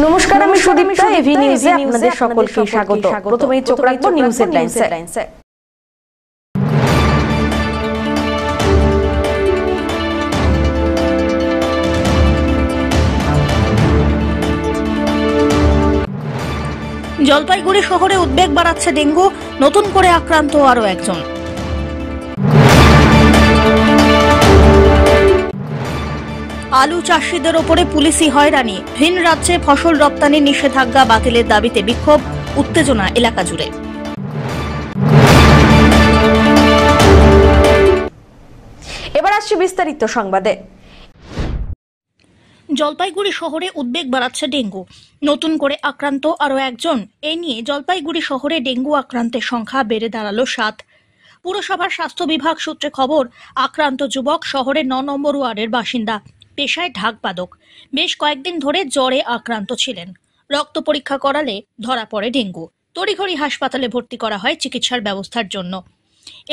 নমস্কার, আমি সুদীপ্তা। এভি নিউজে আপনাদের সকলকে স্বাগত। প্রথমেই চোখ রাখবো নিউজ হেডলাইনসে। জলপাইগুড়ি শহরে উদ্বেগ বাড়াচ্ছে ডেঙ্গু, নতুন করে আক্রান্ত আরো একজন। আলু চাষিদের ওপরে পুলিশি হয়রানি, ভিন রাজ্যে ফসল রপ্তানির নিষেধাজ্ঞা বাতিলের দাবিতে বিক্ষোভ, উত্তেজনা এলাকা জুড়ে। এবার আসছে বিস্তারিত সংবাদে। জলপাইগুড়ি শহরে উদ্বেগ বাড়াচ্ছে ডেঙ্গু, নতুন করে আক্রান্ত আরো একজন। এ নিয়ে জলপাইগুড়ি শহরে ডেঙ্গু আক্রান্তের সংখ্যা বেড়ে দাঁড়ালো 7। পুরসভার স্বাস্থ্য বিভাগ সূত্রে খবর, আক্রান্ত যুবক শহরের 9 নম্বর ওয়ার্ডের বাসিন্দা, পেশায় ঢাকবাদক। বেশ কয়েকদিন ধরে জ্বরে আক্রান্ত ছিলেন। রক্ত পরীক্ষা করালে ধরা পড়ে ডেঙ্গু। তড়িঘড়ি হাসপাতালে ভর্তি করা হয় চিকিৎসার ব্যবস্থার জন্য।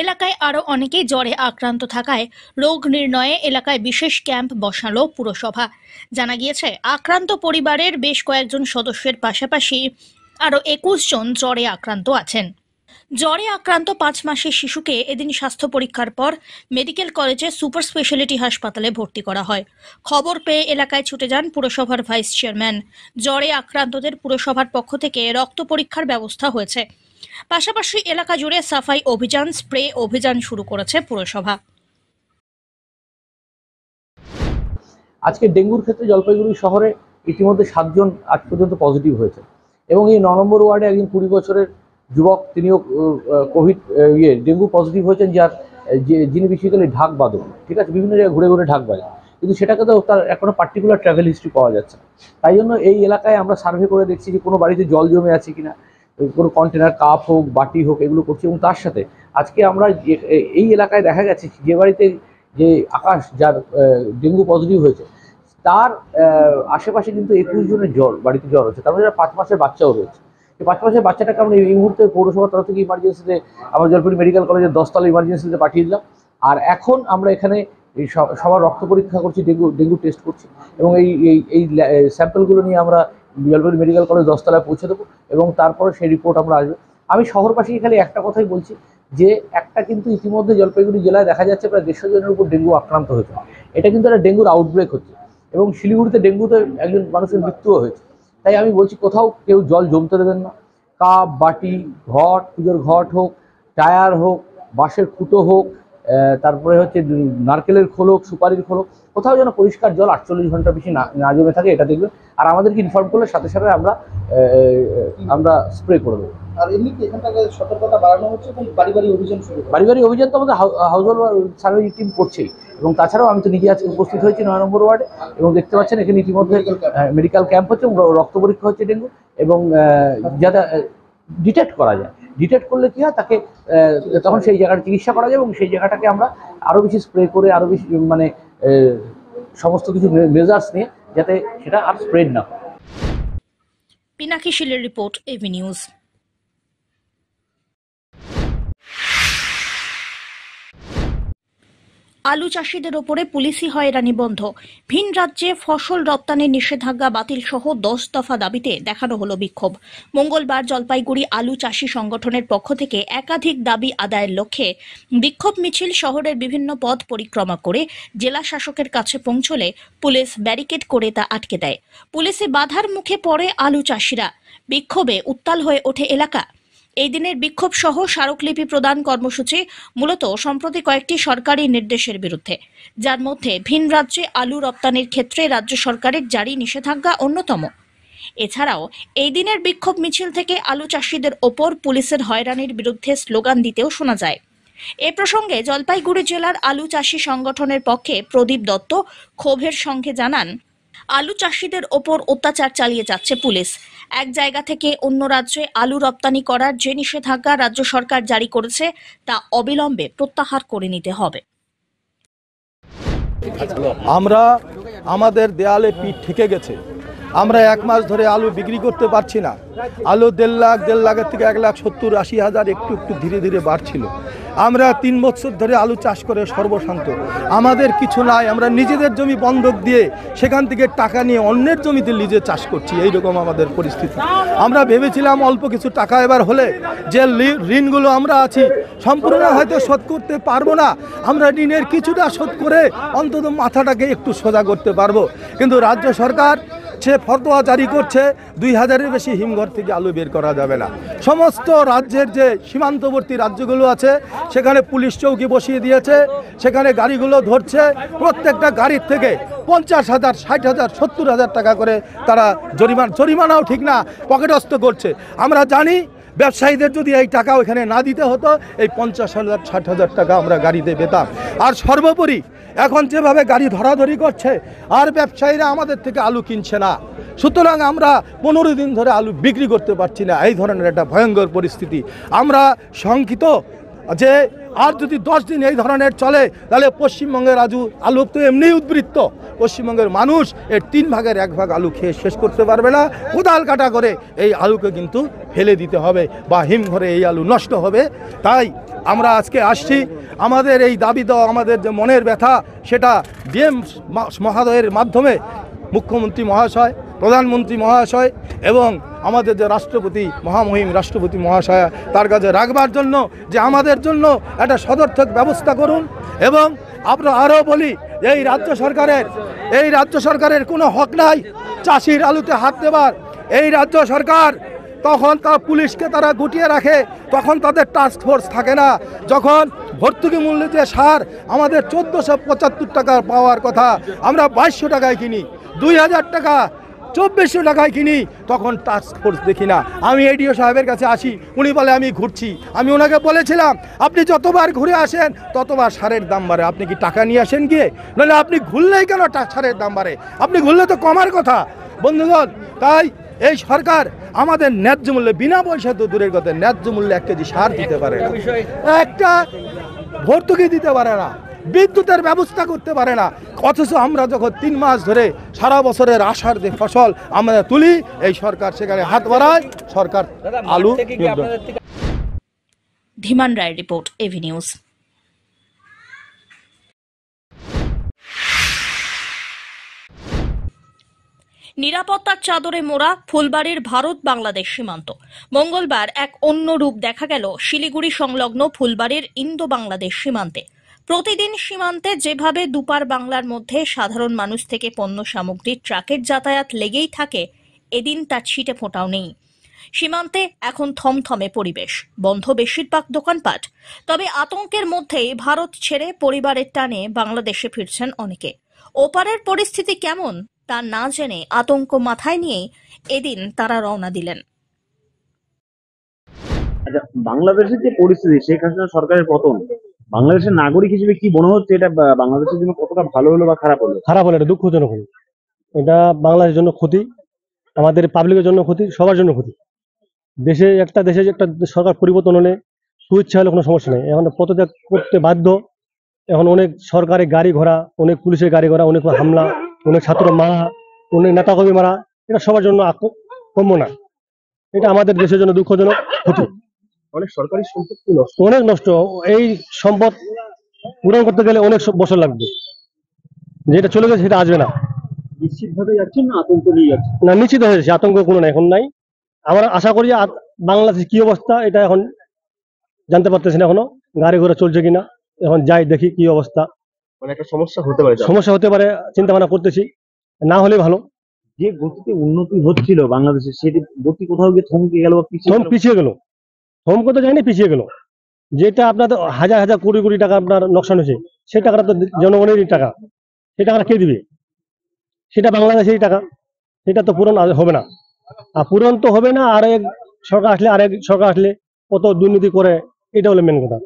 এলাকায় আরো অনেকেই জ্বরে আক্রান্ত থাকায় রোগ নির্ণয়ে এলাকায় বিশেষ ক্যাম্প বসালো পুরসভা। জানা গিয়েছে, আক্রান্ত পরিবারের বেশ কয়েকজন সদস্যের পাশাপাশি আরো 21 জন জ্বরে আক্রান্ত আছেন। জ্বরে আক্রান্ত 5 মাসের শিশুকে এদিন স্বাস্থ্য পরীক্ষার পর মেডিকেল কলেজে সুপার স্পেশালিটি হাসপাতালে ভর্তি করা হয়। খবর পেয়ে এলাকায় ছুটে যান পুরসভার ভাইস চেয়ারম্যান। জ্বরে আক্রান্তদের পুরসভার পক্ষ থেকে রক্ত পরীক্ষার ব্যবস্থা হয়েছে। পাশাপাশি এলাকা জুড়ে সাফাই অভিযান, স্প্রে অভিযান শুরু করেছে পুরসভা। আজকে ডেঙ্গুর ক্ষেত্রে জলপাইগুড়ি শহরে ইতিমধ্যে 7 জন আজ পর্যন্ত পজিটিভ হয়েছে এবং এই 9 নম্বর ওয়ার্ডে একজন 20 বছরের যুবক, তিনিও কোভিড ডেঙ্গু পজিটিভ হয়েছেন, যিনি বেসিক্যালি ঢাক বাদক। ঠিক আছে, বিভিন্ন জায়গায় ঘুরে ঘুরে ঢাক বাজান, কিন্তু সেটাকে তো তার এখনো পার্টিকুলার ট্রাভেল হিস্ট্রি পাওয়া যাচ্ছে না। তাই জন্য এই এলাকায় আমরা সার্ভে করে দেখছি যে কোনো বাড়িতে জল জমে আছে কিনা, কোনো কন্টেনার, কাপ হোক, বাটি হোক, এগুলো করছি। এবং তার সাথে আজকে আমরা এই এলাকায় দেখা গেছে যে বাড়িতে যে আকাশ, যার ডেঙ্গু পজিটিভ হয়েছে, তার আশেপাশে কিন্তু 21 জনের বাড়িতে জ্বর হচ্ছে। তার মধ্যে 5 মাসের বাচ্চাও রয়েছে। এই 5 মাসের বাচ্চাটাকে আমরা এই মুহূর্তে পৌরসভার তরফ থেকে ইমার্জেন্সিতে আমরা জলপাইগুড়ি মেডিকেল কলেজের 10তলা ইমার্জেন্সিতে পাঠিয়ে দিলাম। আর এখন আমরা এখানে এই সবার রক্ত পরীক্ষা করছি, ডেঙ্গু টেস্ট করছি এবং এই স্যাম্পলগুলো নিয়ে আমরা জলপাইগুড়ি মেডিকেল কলেজ 10তলায় পৌঁছে দেবো এবং তারপরে সেই রিপোর্ট আমরা আসবে। আমি শহরবাসীকে খালি একটা কথাই বলছি যে একটা কিন্তু ইতিমধ্যে জলপাইগুড়ি জেলায় দেখা যাচ্ছে প্রায় 150 জনের উপর ডেঙ্গু আক্রান্ত হয়েছে। এটা কিন্তু একটা ডেঙ্গুর আউটব্রেক হচ্ছে এবং শিলিগুড়িতে ডেঙ্গুতে একজন মানুষের মৃত্যুও হয়েছে। তাই আমি বলছি, কোথাও কেউ জল জমতে দেবেন না। কাপ, বাটি, ঘট, পুজোর ঘট হোক, টায়ার হোক, বাঁশের খুঁটো হোক, তারপরে হচ্ছে নারকেলের খোল হোক, সুপারির খোল হোক, কোথাও যেন পরিষ্কার জল 48 ঘন্টা বেশি না জমে থাকে, এটা দেখবেন। আর আমাদেরকে ইনফর্ম করলে সাথে সাথে আমরা স্প্রে করে দেবো। আর এমনি কি এখান থেকে সতর্কতা বাড়ানো হচ্ছে এবং বাড়ি অভিযান শুরু? বাড়ি অভিযান তো আমাদের হাউস হোল্ড সার্ভে টিম করছেই এবং তাছাড়াও আমি তো নিজে আজকে উপস্থিত হয়েছি 9 নম্বর ওয়ার্ডে এবং দেখতে পাচ্ছেন এখানে ইতিমধ্যে মেডিকেল ক্যাম্প হচ্ছে, রক্ত পরীক্ষা হচ্ছে ডেঙ্গু এবং যাতে ডিটেক্ট করা যায়। ডিটেক্ট করলে কি হয়, তাকে তখন সেই জায়গার চিকিৎসা করা যায় এবং সেই জায়গাটাকে আমরা আরও বেশি স্প্রে করে, আরও বেশি মানে সমস্ত কিছু মেজার্স নিয়ে যাতে সেটা আর স্প্রেড না হয়। পিনাকি শিলের রিপোর্ট, এভি নিউজ। আলু চাষিদের ওপরে পুলিশি হয়রানি বন্ধ, ভিন রাজ্যে ফসল রপ্তানির নিষেধাজ্ঞা বাতিল সহ 10 দফা দাবিতে দেখানো হলো বিক্ষোভ। মঙ্গলবার জলপাইগুড়ি আলু চাষি সংগঠনের পক্ষ থেকে একাধিক দাবি আদায়ের লক্ষ্যে বিক্ষোভ মিছিল শহরের বিভিন্ন পথ পরিক্রমা করে জেলা শাসকের কাছে পৌঁছলে পুলিশ ব্যারিকেড করে তা আটকে দেয়। পুলিশে বাধার মুখে পড়ে আলু চাষিরা। বিক্ষোভে উত্তাল হয়ে ওঠে এলাকা। এই দিনের বিক্ষোভ সহ স্মারকলিপি প্রদান কর্মসূচি মূলত সম্প্রতি কয়েকটি সরকারি নির্দেশের বিরুদ্ধে, যার মধ্যে ভিন রাজ্যে আলু রপ্তানির ক্ষেত্রে রাজ্য সরকারের জারি নিষেধাজ্ঞা অন্যতম। এছাড়াও এই দিনের বিক্ষোভ মিছিল থেকে আলু চাষিদের ওপর পুলিশের হয়রানির বিরুদ্ধে স্লোগান দিতেও শোনা যায়। এ প্রসঙ্গে জলপাইগুড়ি জেলার আলু চাষি সংগঠনের পক্ষে প্রদীপ দত্ত ক্ষোভের সঙ্গে জানান, আলু চাষিদের ওপর অত্যাচার চালিয়ে যাচ্ছে পুলিশ। এক জায়গা থেকে অন্য রাজ্যে আলু রপ্তানি করার যে নিষেধাজ্ঞা রাজ্য সরকার জারি করেছে তা অবিলম্বে প্রত্যাহার করে নিতে হবে। আমরা আমাদের দেয়ালে পিঠ ঠেকে গেছে। আমরা 1 মাস ধরে আলু বিক্রি করতে পারছি না। আলু 1.5 লাখের থেকে 1,70,80,000 একটু ধীরে ধীরে বাড়ছিল। আমরা 3 বছর ধরে আলু চাষ করে সর্বশান্ত, আমাদের কিছু নাই, আমরা নিজেদের জমি বন্ধক দিয়ে সেখান থেকে টাকা নিয়ে অন্যের জমিতে লিজে চাষ করছি, এইরকম আমাদের পরিস্থিতি। আমরা ভেবেছিলাম অল্প কিছু টাকা এবার হলে যে ঋণগুলো আমরা আছি সম্পূর্ণ হয়তো শোধ করতে পারবো না, আমরা ঋণের কিছুটা শোধ করে অন্তত মাথাটাকে একটু সোজা করতে পারবো। কিন্তু রাজ্য সরকার সে ফতোয়া জারি করছে 2000-এর বেশি হিমঘর থেকে আলু বের করা যাবে না। সমস্ত রাজ্যের যে সীমান্তবর্তী রাজ্যগুলো আছে সেখানে পুলিশ চৌকি বসিয়ে দিয়েছে, সেখানে গাড়িগুলো ধরছে, প্রত্যেকটা গাড়ির থেকে 50,000, 60,000, 70,000 টাকা করে তারা জরিমানাও ঠিক না পকেটস্থ করছে। আমরা জানি ব্যবসায়ীদের যদি এই টাকা ওইখানে না দিতে হতো এই 50,000, 60,000 টাকা আমরা গাড়িতে পেতাম। আর সর্বোপরি এখন যেভাবে গাড়ি ধরাধরি করছে আর ব্যবসায়ীরা আমাদের থেকে আলু কিনছে না, সুতরাং আমরা 15 দিন ধরে আলু বিক্রি করতে পারছি না। এই ধরনের একটা ভয়ঙ্কর পরিস্থিতি। আমরা শঙ্কিত যে আর যদি 10 দিন এই ধরনের চলে তাহলে পশ্চিমবঙ্গের আলু তো এমনিই উদ্বৃত্ত, পশ্চিমবঙ্গের মানুষ এর 3 ভাগের 1 ভাগ আলু খেয়ে শেষ করতে পারবে না। কোদাল কাটা করে এই আলুকে কিন্তু ফেলে দিতে হবে বা হিমঘরে এই আলু নষ্ট হবে। তাই আমরা আজকে আসছি, আমাদের এই দাবি দেওয়া, আমাদের যে মনের ব্যথা সেটা ডিএম মহোদয়ের মাধ্যমে মুখ্যমন্ত্রী মহাশয়, প্রধানমন্ত্রী মহাশয় এবং আমাদের যে রাষ্ট্রপতি, মহামহিম রাষ্ট্রপতি মহাশয়, তার কাছে রাখবার জন্য যে আমাদের জন্য একটা সদর্থক ব্যবস্থা করুন। এবং আমরা আরও বলি এই রাজ্য সরকারের কোনো হক নাই চাষির আলুতে হাত দেবার। এই রাজ্য সরকার তখন তার পুলিশকে তারা গুটিয়ে রাখে, তখন তাদের টাস্ক ফোর্স থাকে না। যখন ভর্তুকি মূল্যে যে সার আমাদের 1475 টাকা পাওয়ার কথা, আমরা 2200 টাকায় কিনি, 2000 টাকা 2400 টাকায় কিনি, তখন টাস্ক ফোর্স দেখি না। আমি এডিও সাহেবের কাছে আসি, উনি বলে আমি ঘুরছি। আমি ওনাকে বলেছিলাম আপনি যতবার ঘুরে আসেন ততবার সারের দাম বাড়ে, আপনি কি টাকা নিয়ে আসেন গিয়ে? নাহলে আপনি ঘুরলেই কেন সারের দাম বাড়ে? আপনি ঘুরলে তো কমার কথা। বন্ধুগণ, তাই এই সরকার আমাদের ন্যায্য মূল্যে, বিনা পয়সা তো দূরের কথা, ন্যায্য মূল্যে 1 কেজি সার দিতে পারে না, একটা ভর্তুকি দিতে পারে না, বিদ্যুতের ব্যবস্থা করতে পারে না। অথচ আমরা যখন 3 মাস ধরে সারা বছরের আশার যে ফসল আমরা তুলি, এই সরকার সেখানে হাত বাড়ায়, সরকার আলু। ধীমান রায়ের রিপোর্ট, এভি নিউজ। নিরাপত্তার চাদরে মোড়া ফুলবাড়ির ভারত বাংলাদেশ সীমান্ত। মঙ্গলবার এক অন্য রূপ দেখা গেল শিলিগুড়ি সংলগ্ন ফুলবাড়ির ইন্দো বাংলাদেশ সীমান্তে। প্রতিদিন সীমান্তে যেভাবে দুপার বাংলার মধ্যে সাধারণ মানুষ থেকে পণ্য সামগ্রীর ট্রাকের যাতায়াত লেগেই থাকে, এদিন তার ছিটে ফোঁটাও নেই। সীমান্তে এখন থমথমে পরিবেশ, বন্ধ বেশিরভাগ দোকানপাট। তবে আতঙ্কের মধ্যেই ভারত ছেড়ে পরিবারের টানে বাংলাদেশে ফিরছেন অনেকে। ওপারের পরিস্থিতি কেমন তা না জেনে আতঙ্ক মাথায় নিয়েই এদিন তারা রওনা দিলেন। আচ্ছা, বাংলাদেশের যে পরিস্থিতি, শেখ হাসিনা সরকারের পতন, বাংলাদেশের নাগরিক হিসেবে কি মনে হচ্ছে এটা বাংলাদেশের জন্য কতটা ভালো হলো বা খারাপ হলো? খারাপ হলো, এটা দুঃখজনক হলো। এটা বাংলাদেশের জন্য ক্ষতি, আমাদের পাবলিকের জন্য ক্ষতি, সবার জন্য ক্ষতি। দেশে একটা সরকার পরিবর্তন হলে সুইচ্ছা হলে কোনো সমস্যা নেই, এখন পদত্যাগ করতে বাধ্য। এখন অনেক সরকারের গাড়ি ঘোড়া, অনেক পুলিশের গাড়ি ঘোড়া, অনেক হামলা, অনেক ছাত্র মারা, অনেক নেতাকর্মী মারা, এটা সবার জন্য কম্য না। এটা আমাদের দেশের জন্য দুঃখজনক ক্ষতি। অনেক সরকারি সম্পত্তি নষ্ট, অনেক নষ্ট। এই সম্পদ পূরণ করতে গেলে অনেক বছর লাগবে, যেটা চলে গেছে সেটা আসবে না। নিশ্চিতভাবে যাচ্ছেন না আতঙ্ক নিয়ে যাচ্ছে? না, নিশ্চিত হয়ে যাচ্ছে, আতঙ্ক কোনো এখন নাই। আমরা আশা করি বাংলাদেশ কি অবস্থা এটা এখন জানতে পারতেছি না, এখনো গাড়ি ঘোড়া চলছে কিনা, এখন যাই দেখি কি অবস্থা। মানে একটা সমস্যা হতে পারে, সমস্যা হতে পারে, চিন্তা ভাবনা করতেছি, না হলে ভালো। যে গতিতে উন্নতি হচ্ছিল বাংলাদেশে, সেটি গতি কোথাও গিয়ে থমকে গেল বা পিছিয়ে গেল। থমকে তো যায়নি, পিছিয়ে গেল। যেটা আপনার হাজার হাজার কোটি কোটি টাকা আপনার নোকসান হয়েছে, সেই টাকাটা তো জনগণেরই টাকা, সেই টাকাটা কে দিবে? সেটা বাংলাদেশেরই টাকা, সেটা তো পূরণ হবে না। আর পূরণ তো হবে না, আরেক সরকার আসলে কত দুর্নীতি করে, এটা হলো মেন কথা।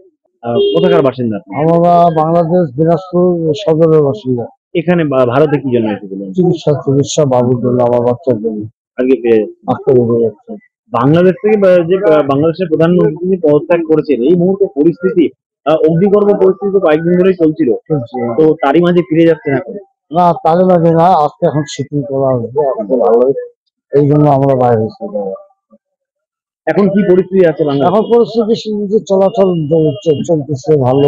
কোথাকার বাসিন্দা? আমরা বাংলাদেশ দিনাজপুর সদরের বাসিন্দা। এখানে ভারতে কি জন্য এসেছিলেন? চিকিৎসা বাবুর জন্য, আমার বাচ্চার জন্য। আগে বাংলাদেশ থেকে যে বাংলাদেশের প্রধানমন্ত্রী তিনি পদত্যাগ করেছেন, এই মুহূর্তে পরিস্থিতি অগ্নিগর্ভ পরিস্থিতি কয়েকদিন ধরেই চলছিল, তো তারই মাঝে ফিরে যাচ্ছেন এখন? না, তাদের মাঝে না, আজকে এখন শিপিং করা হয়েছে, ভালো, এই জন্য আমরা বাইরে এসেছি। এখন কি পরিস্থিতি আছে বাংলা? এখন পরিস্থিতি যে চলাচল চলতেছে ভালো,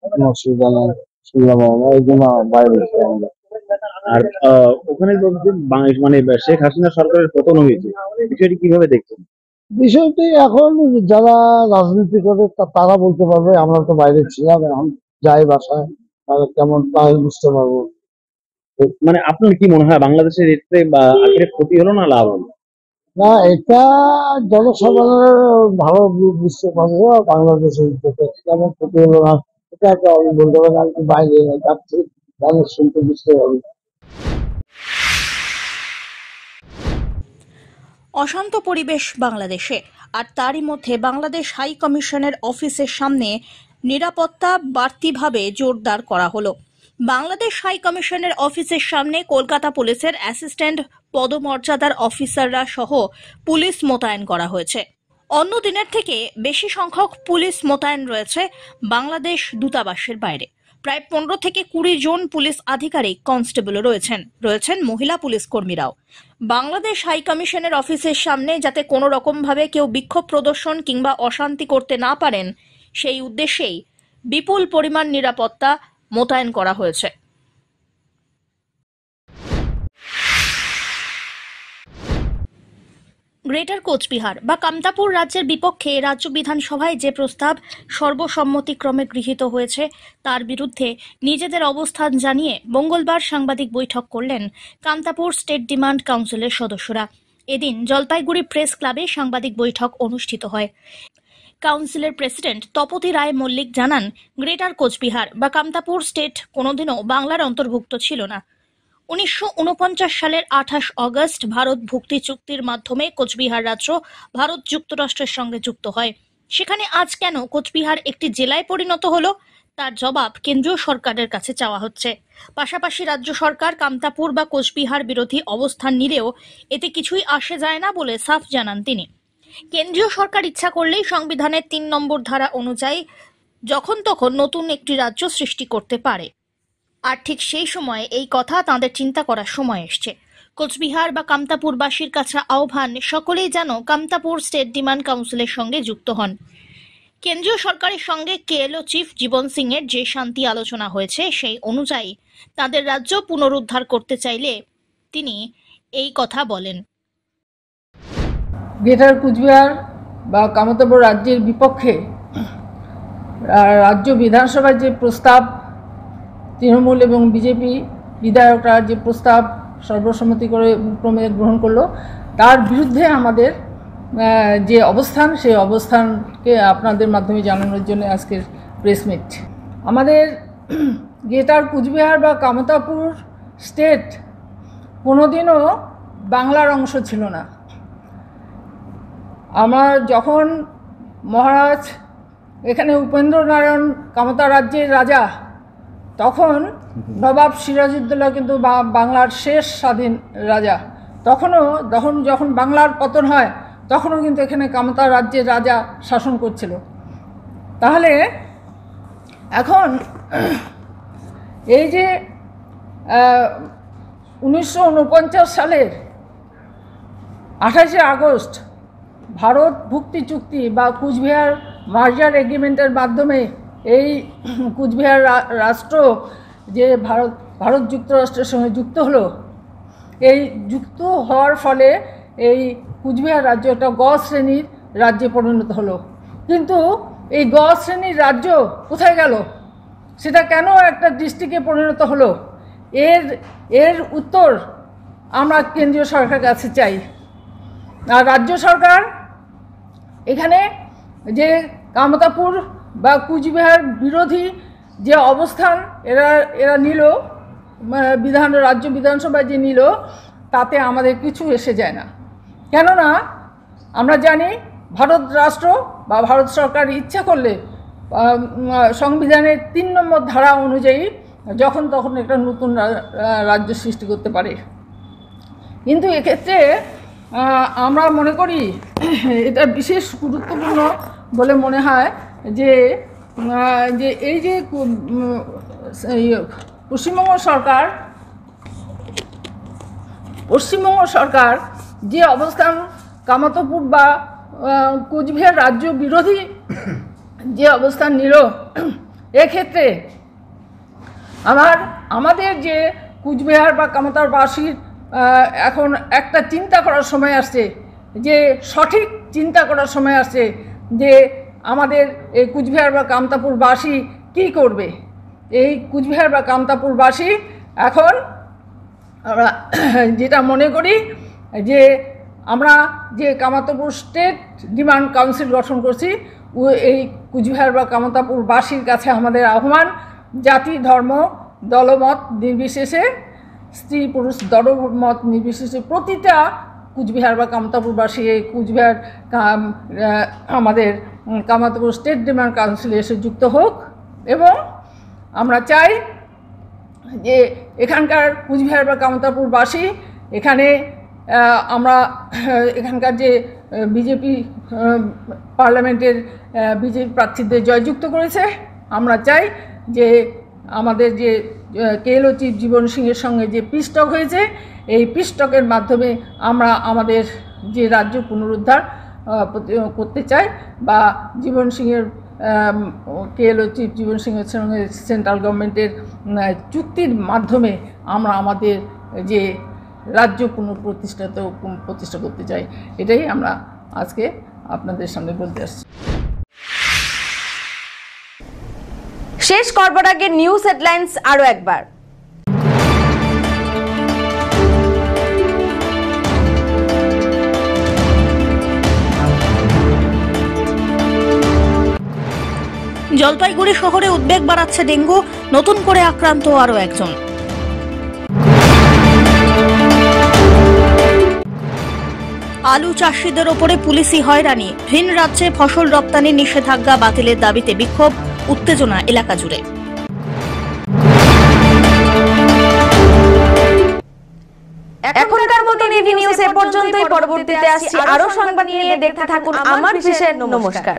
কোনো অসুবিধা নেই, সুবিধা পাবো না, এই জন্য বাইরে এসে আমরা। আর ওখানে বলতে মানে শেখ হাসিনা সরকারের পতন হয়েছে, বিষয়টি কিভাবে দেখছেন? বিষয়টি এখন যারা রাজনীতি করে তারা বলতে পারবে, আমরা তো বাইরে ছিলাম, এখন যাই বাসায় তারা কেমন তাই বুঝতে পারবো। মানে আপনার কি মনে হয় বাংলাদেশের এতে বা আখেরে ক্ষতি হলো না লাভ হলো? না, এটা জনসাধারণের ভালো বুঝতে পারবো, আর বাংলাদেশের কেমন ক্ষতি হলো না এটা তো আমি বলতে পারি না, আমি বাইরে যাচ্ছি, তাহলে শুনতে বুঝতে পারবো। অশান্ত পরিবেশ বাংলাদেশে, আর তারই মধ্যে বাংলাদেশ হাই কমিশনের অফিসের সামনে নিরাপত্তা বাড়তিভাবে জোরদার করা হলো। বাংলাদেশ হাই কমিশনের অফিসের সামনে কলকাতা পুলিশের অ্যাসিস্ট্যান্ট পদমর্যাদার অফিসাররা সহ পুলিশ মোতায়েন করা হয়েছে। অন্য দিনের থেকে বেশি সংখ্যক পুলিশ মোতায়েন রয়েছে বাংলাদেশ দূতাবাসের বাইরে। প্রায় 15 থেকে 20 জন পুলিশ আধিকারিক কনস্টেবলও রয়েছেন মহিলা পুলিশ কর্মীরাও। বাংলাদেশ হাই কমিশনের অফিসের সামনে যাতে কোনো রকম ভাবে কেউ বিক্ষোভ প্রদর্শন কিংবা অশান্তি করতে না পারেন, সেই উদ্দেশ্যেই বিপুল পরিমাণ নিরাপত্তা মোতায়েন করা হয়েছে। গ্রেটার কোচবিহার বা কামতাপুর রাজ্যের বিপক্ষে রাজ্য বিধানসভায় যে প্রস্তাব সর্বসম্মতিক্রমে গৃহীত হয়েছে তার বিরুদ্ধে নিজেদের অবস্থান জানিয়ে মঙ্গলবার সাংবাদিক বৈঠক করলেন কামতাপুর স্টেট ডিমান্ড কাউন্সিলের সদস্যরা। এদিন জলপাইগুড়ি প্রেস ক্লাবে সাংবাদিক বৈঠক অনুষ্ঠিত হয়। কাউন্সিলের প্রেসিডেন্ট তপতি রায় মল্লিক জানান, গ্রেটার কোচবিহার বা কামতাপুর স্টেট কোনোদিনও বাংলার অন্তর্ভুক্ত ছিল না। 1949 সালের 28 অগস্ট ভারত ভুক্তি চুক্তির মাধ্যমে কোচবিহার রাজ্য ভারত যুক্তরাষ্ট্রের সঙ্গে যুক্ত হয়। সেখানে আজ কেন কোচবিহার একটি জেলায় পরিণত হলো, তার জবাব কেন্দ্রীয় সরকারের কাছে চাওয়া হচ্ছে। পাশাপাশি রাজ্য সরকার কামতাপুর বা কোচবিহার বিরোধী অবস্থান নিলেও এতে কিছুই আসে যায় না বলে সাফ জানান তিনি। কেন্দ্রীয় সরকার ইচ্ছা করলেই সংবিধানের 3 নম্বর ধারা অনুযায়ী যখন তখন নতুন একটি রাজ্য সৃষ্টি করতে পারে, আর ঠিক সেই সময়ে এই কথা তাঁদের চিন্তা করার সময় এসছে। কোচবিহার বা কামতাপুরবাসীর কাছে আহ্বান, সকলেই যেন কামতাপুর স্টেট ডিমান্ড কাউন্সিলের সঙ্গে যুক্ত হন। কেন্দ্রীয় সরকারের সঙ্গে কেএলও চিফ জীবন সিং এর যে শান্তি আলোচনা হয়েছে সেই অনুযায়ী তাদের রাজ্য পুনরুদ্ধার করতে চাইলে তিনি এই কথা বলেন। গ্রেটার কোচবিহার বা কামতাপুর রাজ্যের বিপক্ষে রাজ্য বিধানসভার যে প্রস্তাব, তৃণমূল এবং বিজেপি বিধায়করা যে প্রস্তাব সর্বসম্মতিক্রমে গ্রহণ করলো, তার বিরুদ্ধে আমাদের যে অবস্থান, সেই অবস্থানকে আপনাদের মাধ্যমে জানানোর জন্য আজকের প্রেস মিট। আমাদের গ্রেটার কোচবিহার বা কামতাপুর স্টেট কোনোদিনও বাংলার অংশ ছিল না। আমরা যখন মহারাজ এখানে উপেন্দ্র নারায়ণ কামতা রাজ্যের রাজা, তখন নবাব সিরাজউদ্দৌলা কিন্তু বাংলার শেষ স্বাধীন রাজা। যখন বাংলার পতন হয় তখনও কিন্তু এখানে কামতা রাজ্যের রাজা শাসন করছিল। তাহলে এখন এই যে 1949 সালের 28 আগস্ট ভারত ভুক্তি চুক্তি বা কুচবিহার মার্জার এগ্রিমেন্টের মাধ্যমে এই কুচবিহার রাষ্ট্র যে ভারত যুক্তরাষ্ট্রের সঙ্গে যুক্ত হলো, এই যুক্ত হওয়ার ফলে এই কুচবিহার রাজ্য একটা গ শ্রেণীর রাজ্যে পরিণত হলো। কিন্তু এই গ শ্রেণীর রাজ্য কোথায় গেল, সেটা কেন একটা ডিস্ট্রিক্টে পরিণত হলো, এর উত্তর আমরা কেন্দ্রীয় সরকারের কাছে চাই। আর রাজ্য সরকার এখানে যে কামতাপুর বা কুচবিহার বিরোধী যে অবস্থান এরা নিল, রাজ্য বিধানসভায় যে নিল, তাতে আমাদের কিছু এসে যায় না। কেননা আমরা জানি ভারত রাষ্ট্র বা ভারত সরকার ইচ্ছা করলে সংবিধানের 3 নম্বর ধারা অনুযায়ী যখন তখন একটা নতুন রাজ্য সৃষ্টি করতে পারে। কিন্তু এক্ষেত্রে আমরা মনে করি এটা বিশেষ গুরুত্বপূর্ণ বলে মনে হয় যে এই যে পশ্চিমবঙ্গ সরকার যে অবস্থান কামতাপুর বা কুচবিহার রাজ্য বিরোধী যে অবস্থান নিল, এক্ষেত্রে আমাদের যে কুচবিহার বা কামতাপুরবাসীর এখন একটা চিন্তা করার সময় আসছে, যে সঠিক চিন্তা করার সময় আসছে যে আমাদের এই কুচবিহার বা কামতাপুরবাসী কী করবে। এই কুচবিহার বা কামতাপুরবাসী এখন আমরা যেটা মনে করি যে আমরা যে কামতাপুর স্টেট ডিমান্ড কাউন্সিল গঠন করছি, এই কুচবিহার বা কামতাপুরবাসীর কাছে আমাদের আহ্বান, জাতি ধর্ম দলমত নির্বিশেষে, স্ত্রী পুরুষ দলমত নির্বিশেষে প্রতিটা কুচবিহার বা কামতাপুরবাসী এই কুচবিহার আমাদের কামতাপুর স্টেট ডিমান্ড কাউন্সিলে এসে যুক্ত হোক। এবং আমরা চাই যে এখানকার কুচবিহার বা কামতাপুরবাসী এখানে আমরা এখানকার যে বিজেপি পার্লামেন্টের বিজেপি প্রার্থীদের জয়যুক্ত করেছে, আমরা চাই যে আমাদের যে কেএলও চিফ জীবন সিংয়ের সঙ্গে যে পিস টক হয়েছে, এই পিস টকের মাধ্যমে আমরা আমাদের যে রাজ্য পুনরুদ্ধার করতে চাই, বা জীবন সিংয়ের কেএলও চিফ জীবন সিংয়ের সঙ্গে সেন্ট্রাল গভর্নমেন্টের চুক্তির মাধ্যমে আমরা আমাদের যে রাজ্য প্রতিষ্ঠা করতে চাই। এটাই আমরা আজকে আপনাদের সামনে বলতে আসছি। শেষ করবার আগে নিউজ হেডলাইন্স আরো একবার। জলপাইগুড়ি শহরে উদ্বেগ বাড়াচ্ছে ডেঙ্গু, নতুন করে আক্রান্ত আরো একজন। আলু চাষিদের ওপরে পুলিশি হয়রানি, ভিন রাজ্যে ফসল রপ্তানির নিষেধাজ্ঞা বাতিলের দাবিতে বিক্ষোভ, উত্তেজনা এলাকা জুড়ে। এখনকার মতো নিউজ এ পর্যন্তই। পরবর্তীতে আসছি আরো সংবাদ নিয়ে, দেখতে থাকুন আমার বিশেষ। নমস্কার।